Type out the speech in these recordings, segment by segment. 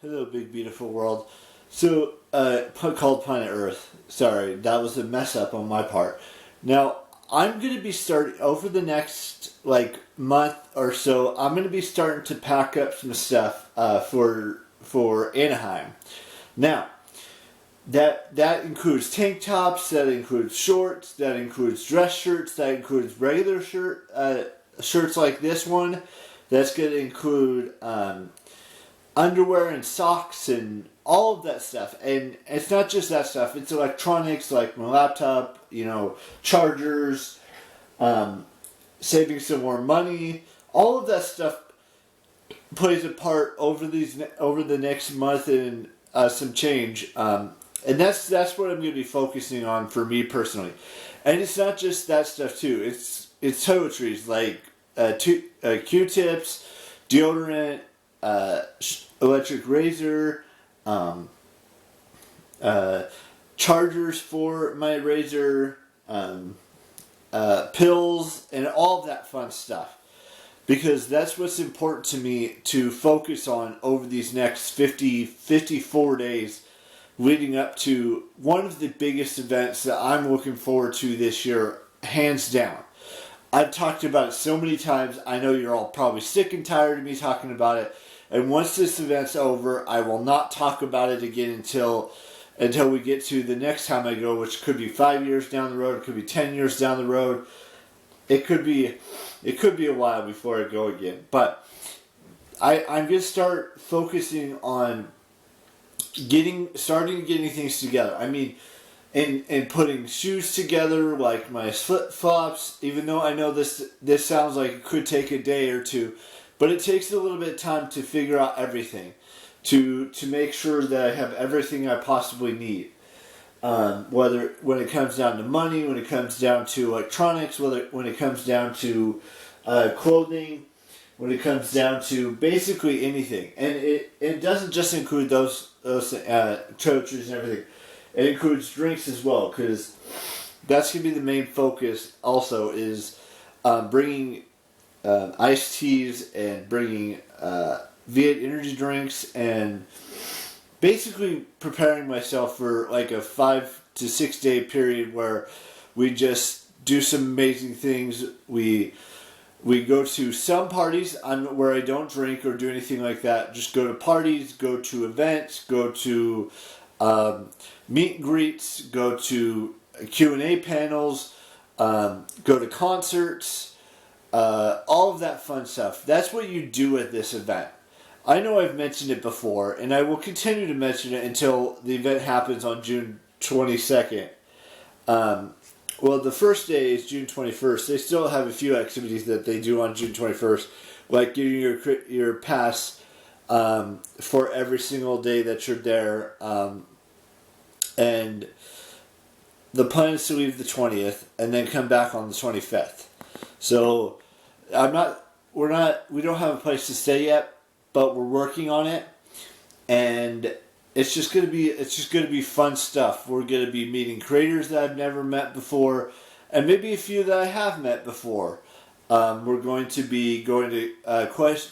Hello, big beautiful world. So, called Planet Earth. Sorry, that was a mess up on my part. Now, I'm going to be starting over the next month or so. I'm going to be starting to pack up some stuff for Anaheim. Now, that includes tank tops, that includes shorts, that includes dress shirts, that includes regular shirts like this one. That's going to include underwear and socks and all of that stuff. And it's not just that stuff. It's electronics like my laptop, chargers, saving some more money. All of that stuff plays a part over the next month and some change. And that's what I'm going to be focusing on for me personally. And it's not just that stuff too. It's toiletries like Q-tips, deodorant, electric razor, chargers for my razor, pills, and all of that fun stuff. Because that's what's important to me to focus on over these next 54 days leading up to one of the biggest events that I'm looking forward to this year, hands down. I've talked about it so many times. I know you're all probably sick and tired of me talking about it. And once this event's over, I will not talk about it again until we get to the next time I go, which could be 5 years down the road. It could be 10 years down the road. It could be a while before I go again. But I'm going to start focusing on starting getting things together. I mean, and putting shoes together, like my flip-flops, even though I know this sounds like it could take a day or two, but it takes a little bit of time to figure out everything, to make sure that I have everything I possibly need. Whether when it comes down to money, when it comes down to electronics, when it comes down to clothing, when it comes down to basically anything. And it doesn't just include those toiletries and everything. It includes drinks as well, because that's going to be the main focus also, is bringing iced teas and bringing VEDI energy drinks, and basically preparing myself for like a 5 to 6 day period where we just do some amazing things. We go to some parties where I don't drink or do anything like that. Just go to parties, go to events, go to meet and greets, go to Q&A panels, go to concerts, all of that fun stuff. That's what you do at this event. I know I've mentioned it before, and I will continue to mention it until the event happens on June 22nd. Well, the first day is June 21st. They still have a few activities that they do on June 21st, like getting your pass for every single day that you're there. And the plan is to leave the 20th and then come back on the 25th. So we don't have a place to stay yet, but we're working on it, and it's just gonna be fun stuff. We're gonna be meeting creators that I've never met before, and maybe a few that I have met before. We're going to be going to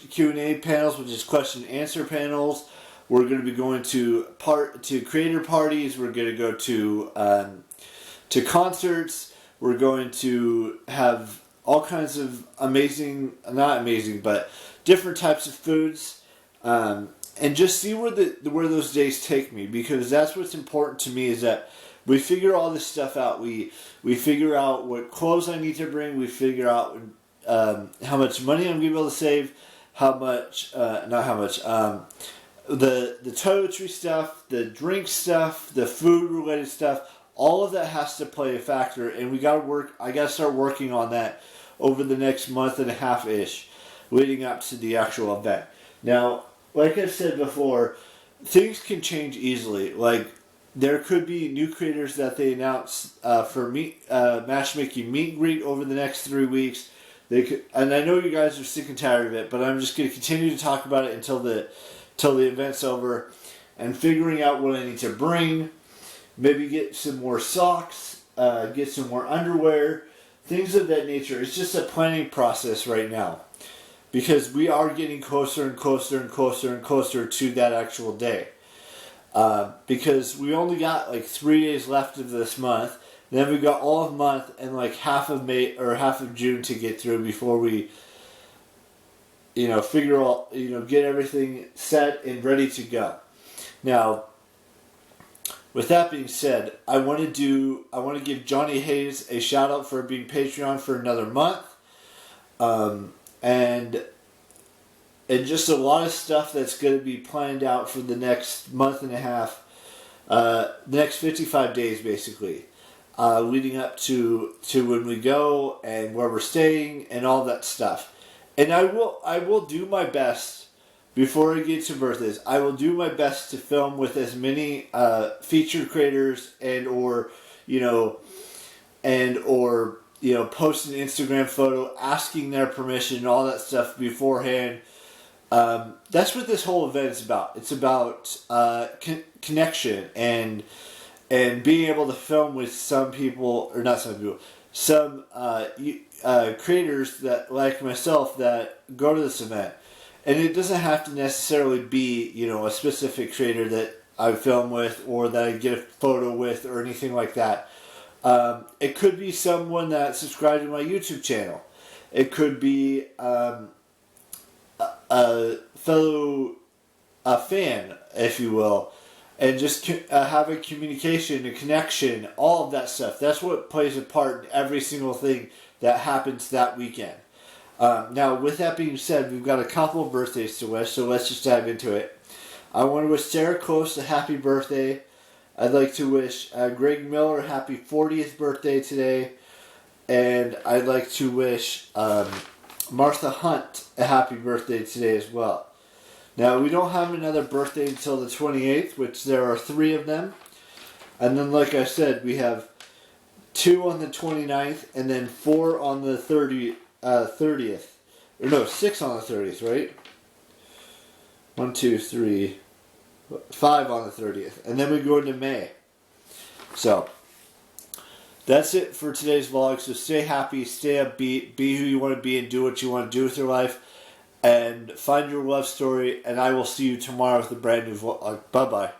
Q&A panels, which is question and answer panels. We're going to be going to creator parties. We're going to go to concerts. We're going to have all kinds of but different types of foods, and just see where those days take me, because that's what's important to me, is that we figure all this stuff out. We figure out what clothes I need to bring. We figure out how much money I'm going to be able to save, the toiletry stuff, the drink stuff, the food related stuff. All of that has to play a factor, and I got to start working on that over the next month and a half ish, leading up to the actual event. Now, like I've said before, things can change easily. Like, there could be new creators that they announce for matchmaking meet and greet over the next 3 weeks. And I know you guys are sick and tired of it, but I'm just going to continue to talk about it until the event's over, and figuring out what I need to bring. Maybe get some more socks, get some more underwear, things of that nature. It's just a planning process right now. because we are getting closer and closer and closer and closer to that actual day. Because we only got like 3 days left of this month. Then we got all of month and like half of May or half of June to get through before we, figure all, get everything set and ready to go. Now, with that being said, I want to give Johnny Hayes a shout out for being Patreon for another month, and just a lot of stuff that's going to be planned out for the next month and a half, the next 55 days basically, leading up to when we go and where we're staying and all that stuff. And I will do my best. Before I get to birthdays, I will do my best to film with as many featured creators or post an Instagram photo asking their permission and all that stuff beforehand. That's what this whole event is about. It's about connection and being able to film with some people, or not some people, some creators that like myself that go to this event. And it doesn't have to necessarily be, a specific creator that I film with or that I get a photo with or anything like that. It could be someone that subscribed to my YouTube channel. It could be a fellow fan, if you will. And just have a communication, a connection, all of that stuff. That's what plays a part in every single thing that happens that weekend. Now, with that being said, we've got a couple of birthdays to wish, so let's just dive into it. I want to wish Sarah Close a happy birthday. I'd like to wish Greg Miller a happy 40th birthday today. And I'd like to wish Martha Hunt a happy birthday today as well. Now, we don't have another birthday until the 28th, which there are 3 of them. And then, like I said, we have 2 on the 29th and then 4 on the 30th. 6 on the 30th, right? 1, 2, 3, 5 on the 30th. And then we go into May. So, that's it for today's vlog. So stay happy, stay upbeat, be who you want to be, and do what you want to do with your life. And find your love story. And I will see you tomorrow with a brand new vlog. Bye-bye.